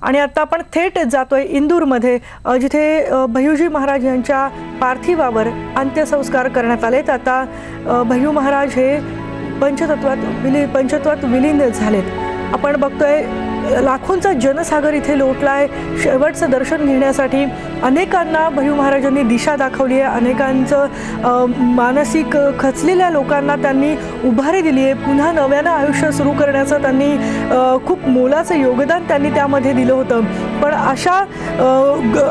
आणि आता आपण थेट जातोय इंदूरमध्ये, जिथे भय्यूजी महाराज यांच्या पार्थिवावर अंत्यसंस्कार करण्यात आलेत। आता भय्यू महाराज हे पंचतत्वात विलीन झालेत। आपण बघतोय लाखोंचा जनसागर इथे लोटलाय शेवटचं दर्शन घेण्यासाठी। अनेकांना भय्यू महाराजांनी दिशा दाखवली आहे, अनेकांचं मानसिक खचलेल्या लोकांना त्यांनी उभारी दिली आहे। पुन्हा नव्यानं आयुष्य सुरू करण्याचं त्यांनी खूप मोलाचं योगदान त्यांनी त्यामध्ये दिलं होतं। पण अशा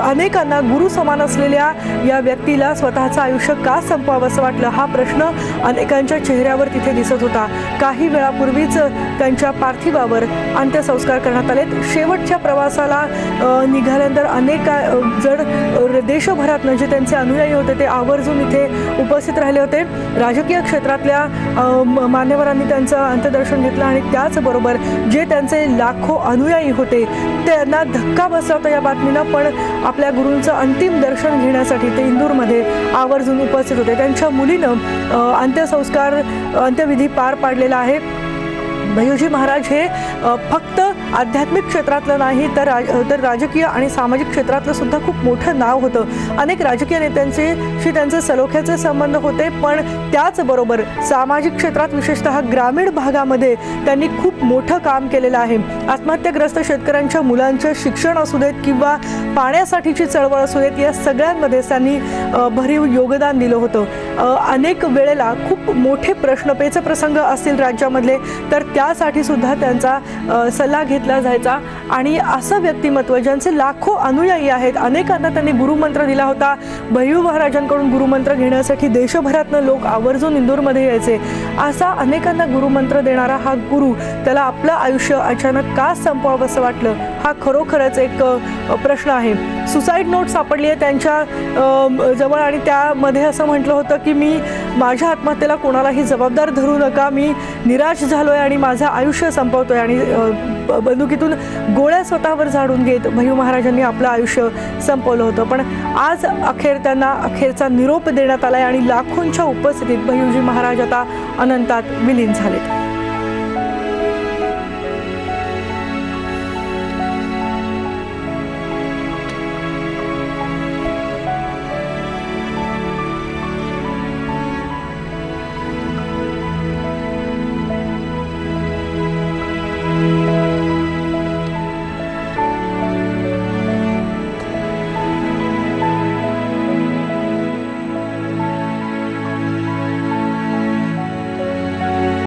अनेकांना गुरु समान असलेल्या या व्यक्तीला स्वतःचं आयुष्य का संपवावंसं वाटलं, हा प्रश्न अनेकांच्या चेहऱ्यावर तिथे दिसत होता। काही वेळापूर्वीच त्यांच्या पार्थिवावर अंत्यसंस्कार करण्यात आले। शेवटच्या प्रवासाला निघाल्यानंतर अनेक जण देशभरातून जे त्यांचे अनुयायी होते ते आवर्जून इथे उपस्थित राहिले होते। राजकीय क्षेत्रातल्या मान्यवरांनी त्यांचं अंत्यदर्शन घेतलं आणि त्याचबरोबर जे त्यांचे लाखो अनुयायी होते त्यांना धक्का बसला होता या बातमीनं, पण आपल्या गुरूंचं अंतिम दर्शन घेण्यासाठी ते इंदूरमध्ये आवर्जून उपस्थित होते। त्यांच्या मुलीनं अंत्यविधी पार पाडलेला आहे। भय्यूजी महाराज हे फक्त आध्यात्मिक क्षेत्रातलं नाही तर राजकीय आणि सामाजिक क्षेत्रातलं सुद्धा खूप मोठं नाव होतं। अनेक राजकीय नेत्यांशी त्यांचे सलोख्याचे संबंध होते, पण त्याचबरोबर सामाजिक क्षेत्रात विशेषतः ग्रामीण भागामध्ये त्यांनी खूप मोठं काम केलेलं आहे। आत्महत्याग्रस्त शेतकऱ्यांच्या मुलांचे शिक्षण असू देत किंवा पाण्यासाठीची चळवळ असू देत, या सगळ्यांमध्ये त्यांनी भरीव योगदान दिलं होतं। अनेक वेळेला खूप मोठे पेच प्रसंग असतील राज्यामधले तर त्यासाठी सुद्धा त्यांचा सल्ला घेतला जायचा। आणि असं व्यक्तिमत्व ज्यांचे लाखो अनुयायी आहेत, अनेकांना त्यांनी गुरुमंत्र दिला होता। भय्यू महाराजांकडून गुरुमंत्र घेण्यासाठी देशभरातून लोक आवर्जून इंदूरमध्ये यायचे। असा अनेकांना गुरुमंत्र देणारा हा गुरु, त्याला आपलं आयुष्य अचानक का संपवावंसं वाटलं, हा खरोखरच एक प्रश्न आहे। सुसाईड नोट सापडली आहे त्यांच्या जवळ आणि त्यामध्ये असं म्हटलं होतं की मी माझ्या आत्महत्येला कोणालाही जबाबदार धरू नका, मी निराश झालोय आणि माझं आयुष्य संपवतोय। आणि बंदुकीतून गोळ्या स्वतःवर झाडून घेत भय्यू महाराजांनी आपलं आयुष्य संपवलं होतं। पण आज अखेर त्यांना अखेरचा निरोप देण्यात आलाय आणि लाखोंच्या उपस्थितीत भय्यूजी महाराज आता अनंतात विलीन झालेत।